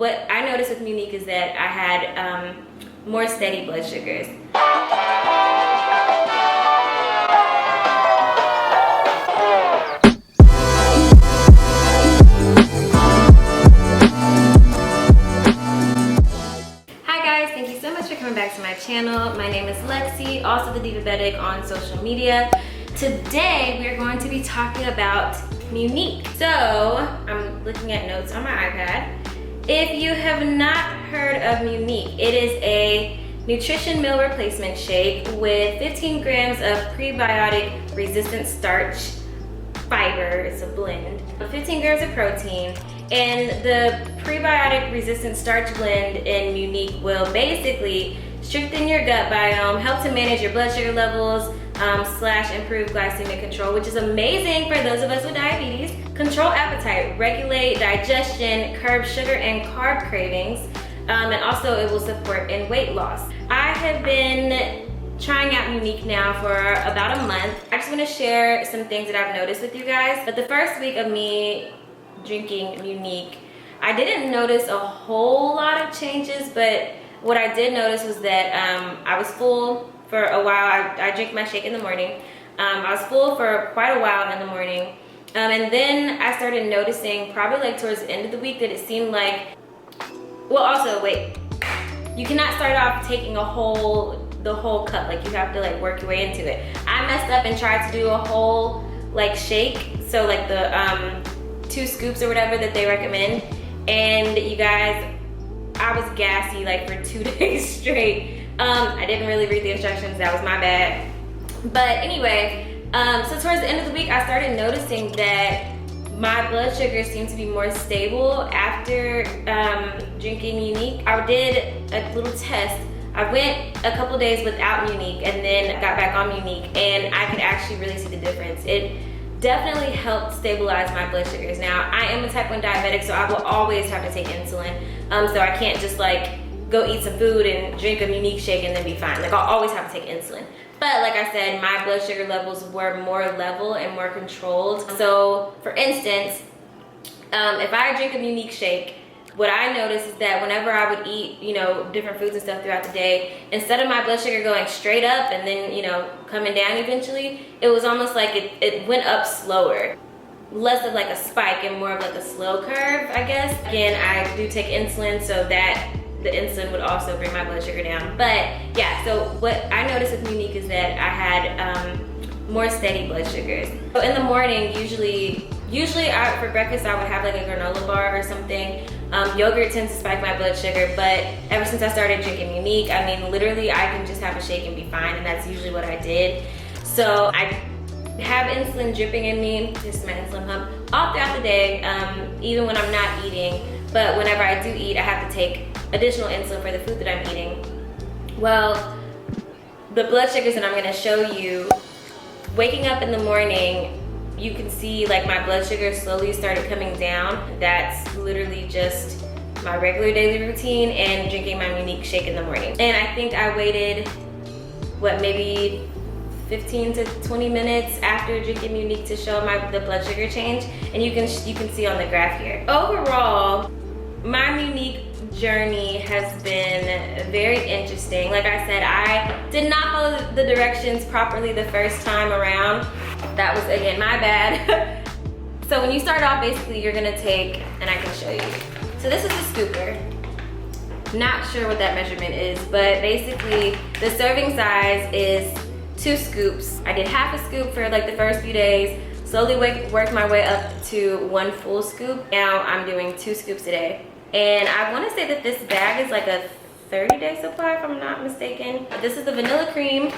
What I noticed with Muniq is that I had more steady blood sugars. Hi guys, thank you so much for coming back to my channel. My name is Lexi, also the Divabetic on social media. Today we are going to be talking about Muniq. So I'm looking at notes on my iPad. If you have not heard of Muniq, it is a nutrition meal replacement shake with 15 grams of prebiotic resistant starch fiber. It's a blend. 15 grams of protein, and the prebiotic resistant starch blend in Muniq will basically strengthen your gut biome, help to manage your blood sugar levels, / improve glycemic control, which is amazing for those of us with diabetes. Control appetite, regulate digestion, curb sugar and carb cravings, and also it will support in weight loss. I have been trying out Muniq now for about a month. I just want to share some things that I've noticed with you guys. But the first week of me drinking Muniq, I didn't notice a whole lot of changes, but what I did notice was that I was full for a while. I drink my shake in the morning. I was full for quite a while in the morning. And then I started noticing probably like towards the end of the week that it seemed like, well, also wait, you cannot start off taking the whole cup. Like you have to like work your way into it. I messed up and tried to do a whole like shake. So like the 2 scoops or whatever that they recommend. And you guys, I was gassy like for 2 days straight. I didn't really read the instructions, that was my bad. But anyway, so towards the end of the week, I started noticing that my blood sugar seemed to be more stable after drinking Muniq. I did a little test. I went a couple days without Muniq and then got back on Muniq, and I could actually really see the difference. It definitely helped stabilize my blood sugars. Now, I am a type 1 diabetic, so I will always have to take insulin. So I can't just like go eat some food and drink a Muniq shake and then be fine. Like I'll always have to take insulin. But like I said, my blood sugar levels were more level and more controlled. So for instance, if I drink a Muniq shake, what I noticed is that whenever I would eat, you know, different foods and stuff throughout the day, instead of my blood sugar going straight up and then, you know, coming down eventually, it was almost like it went up slower. Less of like a spike and more of like a slow curve, I guess. Again, I do take insulin, so that the insulin would also bring my blood sugar down. But yeah, so what I noticed with Muniq is that I had more steady blood sugars. So in the morning, usually for breakfast I would have like a granola bar or something. Yogurt tends to spike my blood sugar, but ever since I started drinking Muniq, I mean literally I can just have a shake and be fine, and that's usually what I did. So I have insulin dripping in me, this is my insulin pump, all throughout the day, even when I'm not eating. But whenever I do eat, I have to take additional insulin for the food that I'm eating. Well, the blood sugars that I'm gonna show you, waking up in the morning, you can see like my blood sugar slowly started coming down. That's literally just my regular daily routine and drinking my Muniq shake in the morning. And I think I waited, what, maybe 15 to 20 minutes after drinking Muniq to show the blood sugar change. And you can see on the graph here. Overall, my Muniq journey has been very interesting. Like I said, I did not follow the directions properly the first time around. That was, again, my bad. So when you start off, basically you're gonna take, and I can show you. So this is a scooper. Not sure what that measurement is, but basically the serving size is 2 scoops. I did half a scoop for like the first few days, slowly worked my way up to 1 full scoop. Now I'm doing 2 scoops a day. And I want to say that this bag is like a 30-day supply if I'm not mistaken. This is the vanilla cream,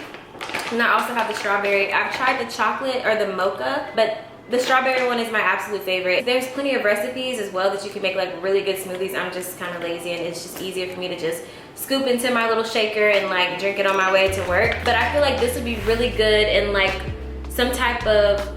and I also have the strawberry. I've tried the chocolate or the mocha, but the strawberry one is my absolute favorite. There's plenty of recipes as well that you can make like really good smoothies. I'm just kind of lazy, and it's just easier for me to just scoop into my little shaker and like drink it on my way to work. But I feel like this would be really good in like some type of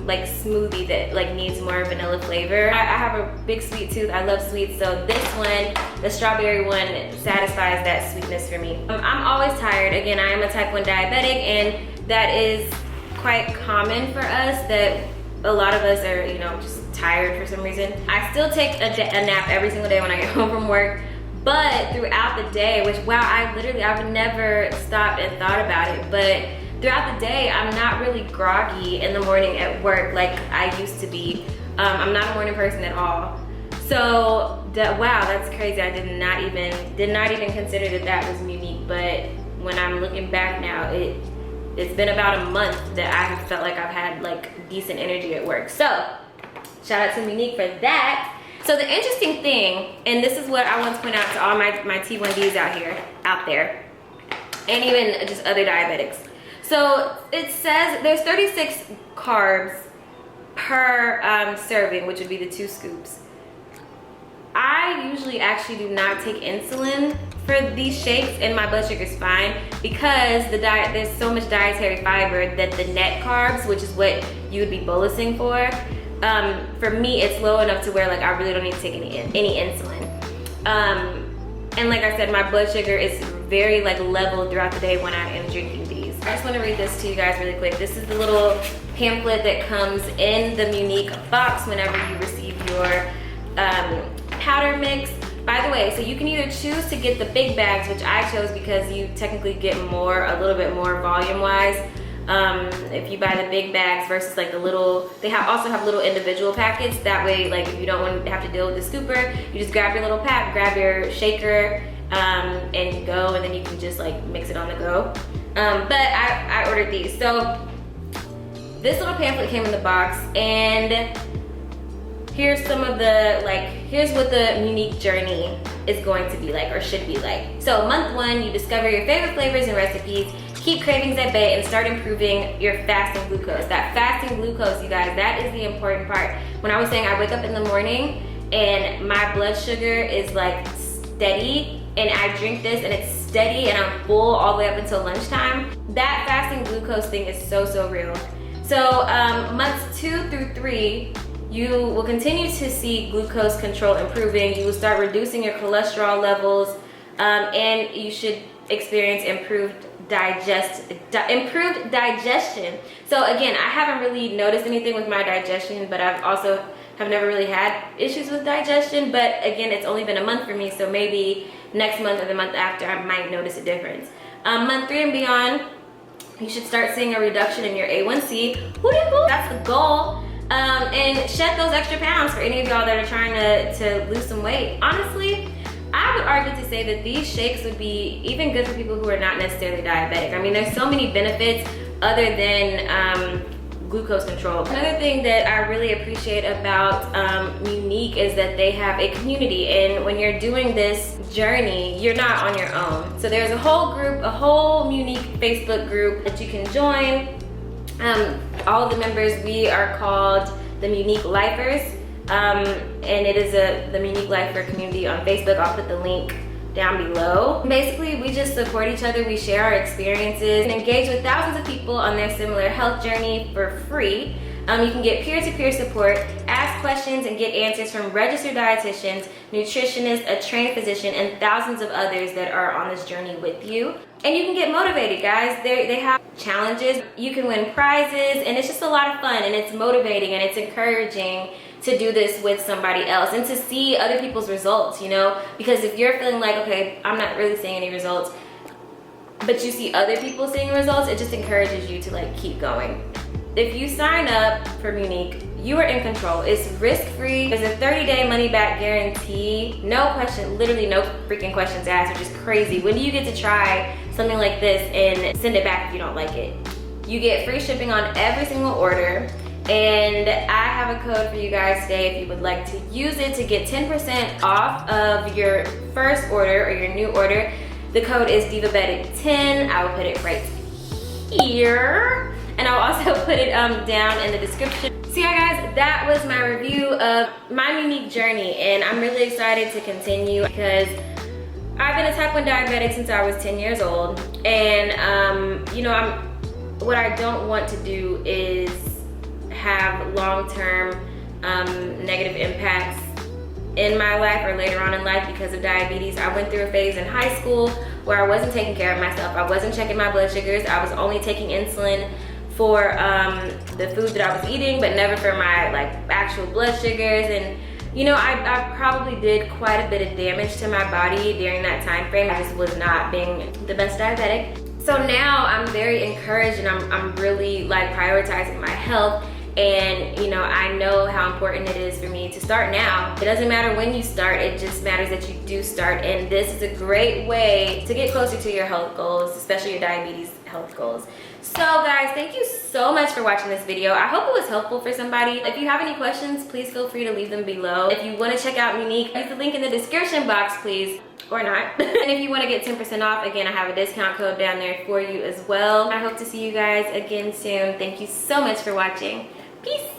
like smoothie that like needs more vanilla flavor. I have a big sweet tooth. I love sweets, so this one, the strawberry one, satisfies that sweetness for me. I'm always tired. Again, I am a type 1 diabetic, and that is quite common for us, that a lot of us are, you know, just tired for some reason. I still take a nap every single day when I get home from work, but throughout the day, which wow, I've never stopped and thought about it, but throughout the day, I'm not really groggy in the morning at work like I used to be. I'm not a morning person at all. So wow, that's crazy. I did not even consider that was Muniq, but when I'm looking back now, it's been about a month that I have felt like I've had like decent energy at work. So shout out to Muniq for that. So the interesting thing, and this is what I want to point out to all my T1Ds out there, and even just other diabetics. So it says there's 36 carbs per serving, which would be the 2 scoops. I usually actually do not take insulin for these shakes, and my blood sugar is fine because there's so much dietary fiber that the net carbs, which is what you would be bolusing for me it's low enough to where like I really don't need to take any insulin. And like I said, my blood sugar is very like level throughout the day when I am drinking these. I just want to read this to you guys really quick. This is the little pamphlet that comes in the Muniq box whenever you receive your powder mix. By the way, so you can either choose to get the big bags, which I chose because you technically get more, a little bit more volume wise. If you buy the big bags versus like the little, they also have little individual packets. That way, like if you don't want to have to deal with the scooper, you just grab your little pack, grab your shaker, and go, and then you can just like mix it on the go. But I ordered these. So this little pamphlet came in the box, and here's some of the, here's what the Muniq Journey is going to be like, or should be like. So month 1, you discover your favorite flavors and recipes, keep cravings at bay, and start improving your fasting glucose. That fasting glucose, you guys, that is the important part. When I was saying I wake up in the morning and my blood sugar is like steady, and I drink this and it's steady and I'm full all the way up until lunchtime, that fasting glucose thing is so real. So months 2 through 3, you will continue to see glucose control improving. You will start reducing your cholesterol levels, and you should experience improved digestion. So again, I haven't really noticed anything with my digestion, but I've also have never really had issues with digestion. But again, it's only been a month for me, so maybe next month or the month after I might notice a difference. Month 3 and beyond, you should start seeing a reduction in your A1C. That's the goal. And shed those extra pounds for any of y'all that are trying to lose some weight. Honestly, I would argue to say that these shakes would be even good for people who are not necessarily diabetic. I mean, there's so many benefits other than glucose control. Another thing that I really appreciate about Muniq is that they have a community, and when you're doing this journey, you're not on your own. So there's a whole group, a whole Muniq Facebook group that you can join. All of the members, we are called the Muniq Lifers, and it is the Muniq Lifer community on Facebook. I'll put the link down below. Basically, we just support each other, we share our experiences, and engage with thousands of people on their similar health journey for free. You can get peer-to-peer support, ask questions, and get answers from registered dietitians, nutritionists, a trained physician, and thousands of others that are on this journey with you. And you can get motivated, guys. They have challenges. You can win prizes, and it's just a lot of fun, and it's motivating, and it's encouraging to do this with somebody else and to see other people's results, you know? Because if you're feeling like, okay, I'm not really seeing any results, but you see other people seeing results, it just encourages you to like keep going. If you sign up for Muniq, you are in control. It's risk-free. There's a 30-day money-back guarantee. No question, literally no freaking questions asked, which is crazy. When do you get to try something like this and send it back if you don't like it? You get free shipping on every single order. And I have a code for you guys today if you would like to use it to get 10% off of your first order or your new order. The code is DivaBetic10. I will put it right here. And I'll also put it down in the description. So yeah guys, that was my review of my Muniq journey, and I'm really excited to continue because I've been a type 1 diabetic since I was 10 years old. And you know, what I don't want to do is have long-term negative impacts in my life or later on in life because of diabetes. I went through a phase in high school where I wasn't taking care of myself. I wasn't checking my blood sugars. I was only taking insulin for the food that I was eating, but never for my like actual blood sugars. And you know, I probably did quite a bit of damage to my body during that time frame. I just was not being the best diabetic. So now I'm very encouraged, and I'm really like prioritizing my health. And you know, I know how important it is for me to start now. It doesn't matter when you start, it just matters that you do start. And this is a great way to get closer to your health goals, especially your diabetes health goals. So guys, thank you so much for watching this video. I hope it was helpful for somebody. If you have any questions, please feel free to leave them below. If you want to check out Muniq, use the link in the description box, please. Or not. And if you want to get 10% off, again, I have a discount code down there for you as well. I hope to see you guys again soon. Thank you so much for watching. Peace.